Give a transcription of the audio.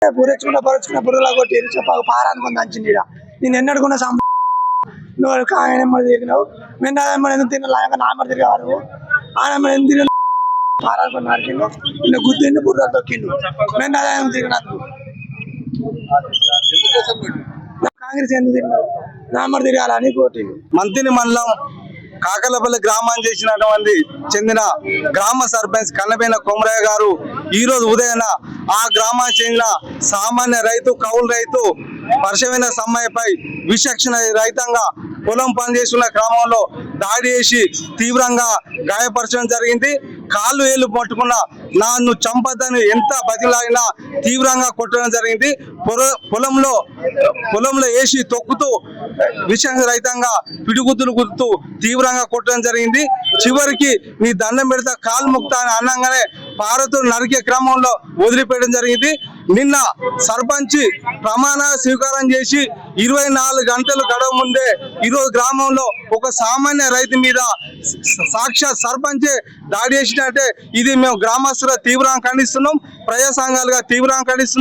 పరుచుకున్న బుర్రలా కొట్టి చెప్పాక పారానుకుని దంచింది. నేను ఎన్నడుకున్న నువ్వు ఆయన తిరిగినావు, మేము ఎందుకు తిన్నా నామడి తిరిగావు, నువ్వు ఆయన ఎందుకు తిరిగి పారానుకుని నరికిండు, నిన్న గుద్దిండు, బుర్ర తొక్కిండు. మేము తిరిగినందుకు కాంగ్రెస్ ఎందుకు తిరిగినావు, నామడి తిరగాలని కొట్టిండు. మంత్రి మండలం కాకలపల్లి గ్రామానికి చెందిన గ్రామ సర్పంచ్ కన్నబేన కొమరయ్య గారు ఈ రోజు ఉదయాన ఆ గ్రామానికి చెందిన సామాన్య రైతు కౌలు రైతు వర్షమైన సమ్మాయిపై విచక్షణ రహితంగా పొలం పనిచేస్తున్న క్రమంలో దాడి చేసి తీవ్రంగా గాయపరచడం జరిగింది. కాళ్ళు ఏళ్ళు పట్టుకున్న నన్ను చంపద్దని ఎంత బతిలాగినా తీవ్రంగా కొట్టడం జరిగింది. పొలంలో వేసి తొక్కుతూ విచక్షణ రహితంగా పిడిగుద్దులు గుర్తూ తీవ్రంగా కొట్టడం జరిగింది. చివరికి నీ దండం పెడతా కాలు ముక్తా అని అనగానే పారతో నరికే క్రమంలో వదిలిపెట్టడం జరిగింది. నిన్న సర్పంచ్ ప్రమాణ స్వీకారం చేసి 24 గంటలు గడవ ముందే ఈరోజు గ్రామంలో ఒక సామాన్య రైతు మీద సాక్షాత్ సర్పంచే దాడి చేసినట్టే ఇది మేము గ్రామస్తులుగా తీవ్రంగా ఖండిస్తున్నాం, ప్రజా సంఘాలుగా తీవ్రంగా ఖండిస్తున్నాం.